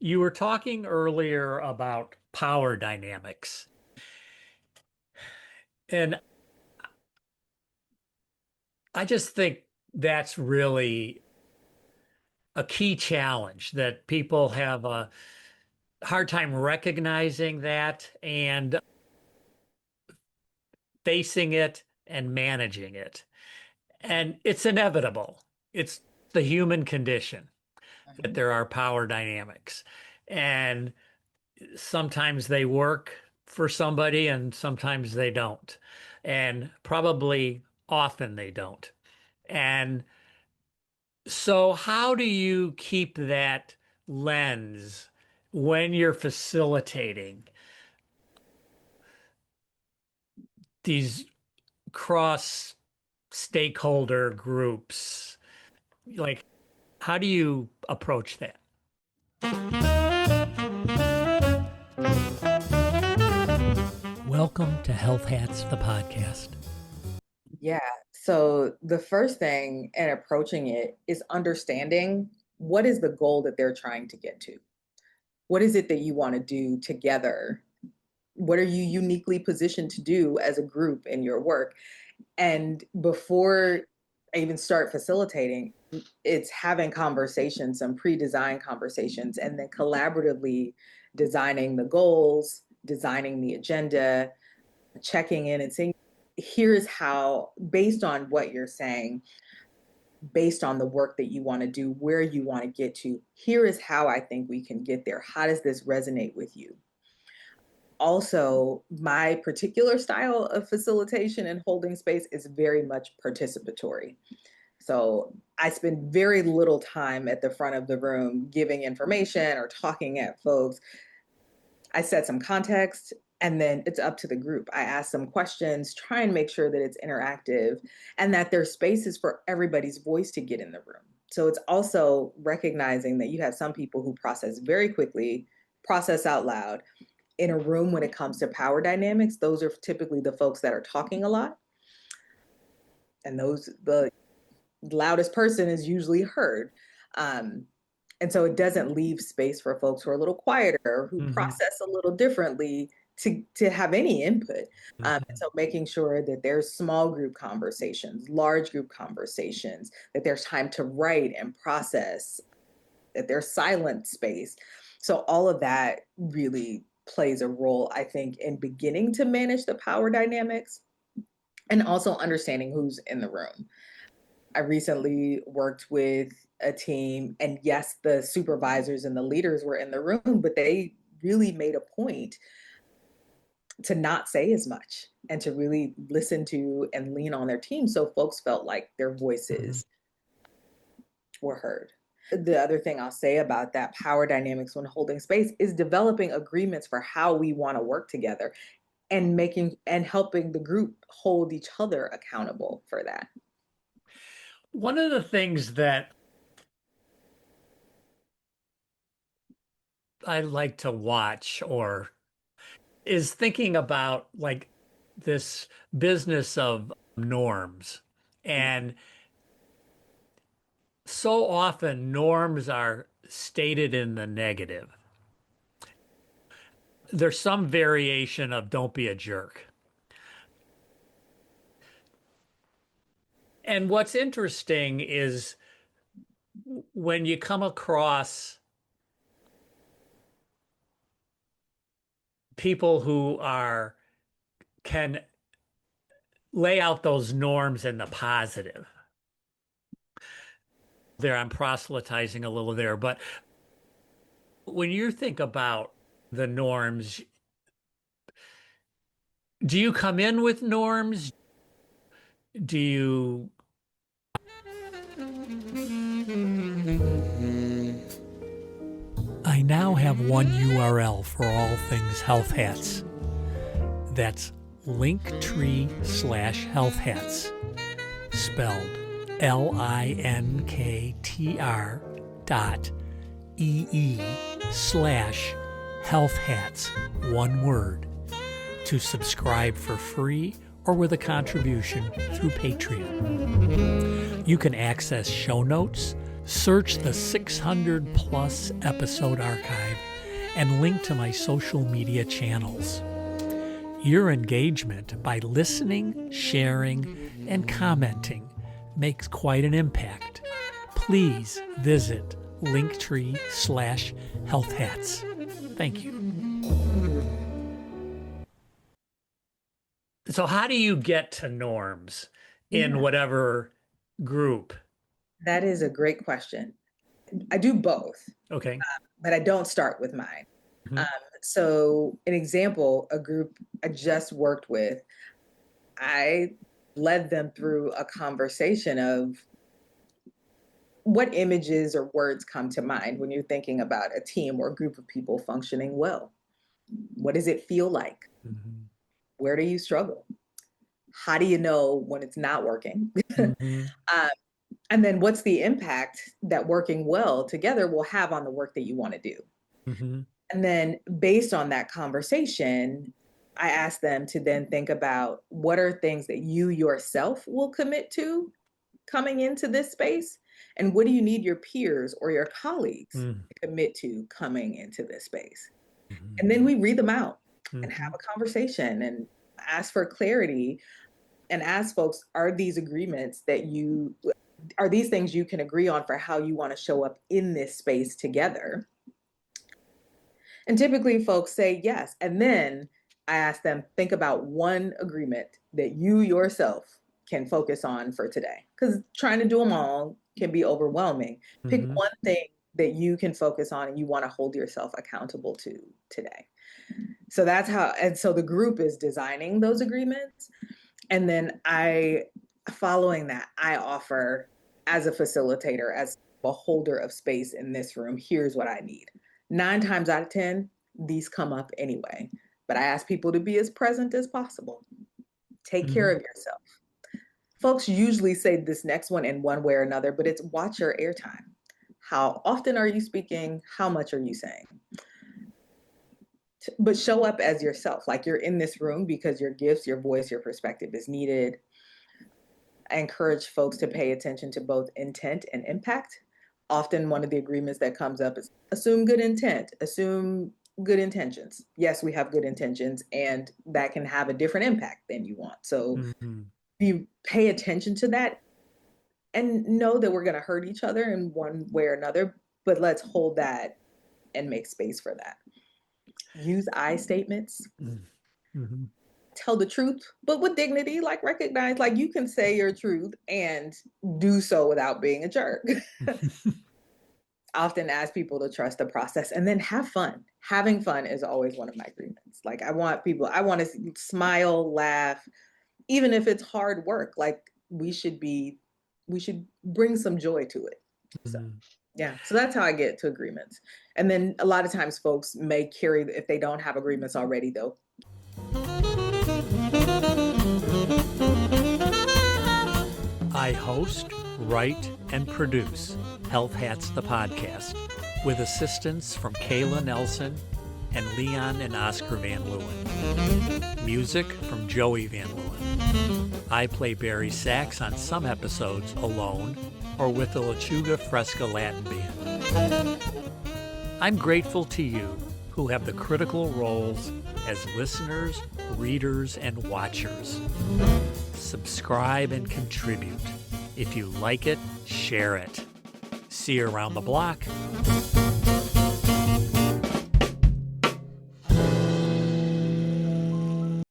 You were talking earlier about power dynamics, and I just think that's really a key challenge that people have a hard time recognizing that and facing it and managing it. And it's inevitable. It's the human condition that Mhm. there are power dynamics. And sometimes they work for somebody and sometimes they don't. And probably often they don't. And so, how do you keep that lens when you're facilitating these cross stakeholder groups? Like, how do you approach that? Welcome to Health Hats, the podcast. Yeah. So the first thing in approaching it is understanding what is the goal that they're trying to get to? What is it that you want to do together? What are you uniquely positioned to do as a group in your work? And before I even start facilitating, it's having conversations, some pre-designed conversations, and then collaboratively designing the goals, designing the agenda, checking in and saying, here's how, based on what you're saying, based on the work that you want to do, where you want to get to, here is how I think we can get there. How does this resonate with you? Also, my particular style of facilitation and holding space is very much participatory. So I spend very little time at the front of the room giving information or talking at folks. I set some context and then it's up to the group. I ask some questions, try and make sure that it's interactive and that there's spaces for everybody's voice to get in the room. So it's also recognizing that you have some people who process very quickly, process out loud. In a room, when it comes to power dynamics, those are typically the folks that are talking a lot. And the loudest person is usually heard. Um, and so it doesn't leave space for folks who are a little quieter, who Mhm, process a little differently to have any input. And mhm. so making sure that there's small group conversations, large group conversations, that there's time to write and process, that there's silent space. So all of that really plays a role, I think, in beginning to manage the power dynamics and also understanding who's in the room. I recently worked with a team, and yes, the supervisors and the leaders were in the room, but they really made a point to not say as much and to really listen to and lean on their team so folks felt like their Mhm. voices were heard. The other thing I'll say about that power dynamics when holding space is developing agreements for how we want to work together and making and helping the group hold each other accountable for that. One of the things that I like to watch or is thinking about like this business of norms. And so often norms are stated in the negative. There's some variation of don't be a jerk. And what's interesting is when you come across people who are can lay out those norms in the positive. There, I'm proselytizing a little there, but when you think about the norms, do you come in with norms? Do you? I now have one URL for all things health hats. That's linktree/health hats, spelled linktr.ee/health hats, one word, to subscribe for free or with a contribution through Patreon. You can access show notes, Search the 600 plus episode archive and link to my social media channels. Your engagement by listening, sharing, and commenting makes quite an impact. Please visit linktree/healthhats. Thank you. So how do you get to norms in Yeah, whatever group? that is a great question. I do both, Okay. but I don't start with mine. Mhm. Um, so, an example, a group I just worked with, I led them through a conversation of what images or words come to mind when you're thinking about a team or a group of people functioning well. What does it feel like? Mhm. Where do you struggle? How do you know when it's not working? Mhm. um, and then what's the impact that working well together will have on the work that you want to do? Mhm. And then based on that conversation, I asked them to then think about what are things that you yourself will commit to coming into this space, and what do you need your peers or your colleagues Mhm. to commit to coming into this space? Mhm. And then we read them out and have Mhm. a conversation and ask for clarity and ask folks, are these agreements that you are these things you can agree on for how you want to show up in this space together? And typically folks say yes. And then I ask them, think about one agreement that you yourself can focus on for today. Because trying to do them all can be overwhelming. Pick Mhm. one thing that you can focus on and you want to hold yourself accountable to today. So that's how, and so the group is designing those agreements. And then following that, I offer as a facilitator, as a holder of space in this room, here's what I need. 9 times out of 10, these come up anyway. But I ask people to be as present as possible. Take care Mhm. of yourself. Folks usually say this next one in one way or another, but it's watch your airtime. How often are you speaking? How much are you saying? But show up as yourself, like you're in this room because your gifts, your voice, your perspective is needed. I encourage folks to pay attention to both intent and impact. Often, one of the agreements that comes up is assume good intent, assume good intentions. Yes, we have good intentions, and that can have a different impact than you want. So, Mhm. you pay attention to that and know that we're going to hurt each other in one way or another, but let's hold that and make space for that. Use I statements, Mhm. Mhm. tell the truth, but with dignity, like recognize, like you can say your truth and do so without being a jerk. Often ask people to trust the process and then have fun. Having fun is always one of my agreements. Like I want to smile, laugh, even if it's hard work. Like we should bring some joy to it. So Mhm. yeah, so that's how I get to agreements. And then a lot of times folks may carry, if they don't have agreements already, though. I host, write, and produce Health Hats the podcast with assistance from Kayla Nelson and Leon and Oscar Van Leeuwen. Music from Joey Van Leeuwen. I play Barry sax on some episodes alone or with the Lechuga Fresca Latin Band. I'm grateful to you who have the critical roles as listeners, readers, and watchers. Subscribe and contribute. If you like it, share it. See you around the block.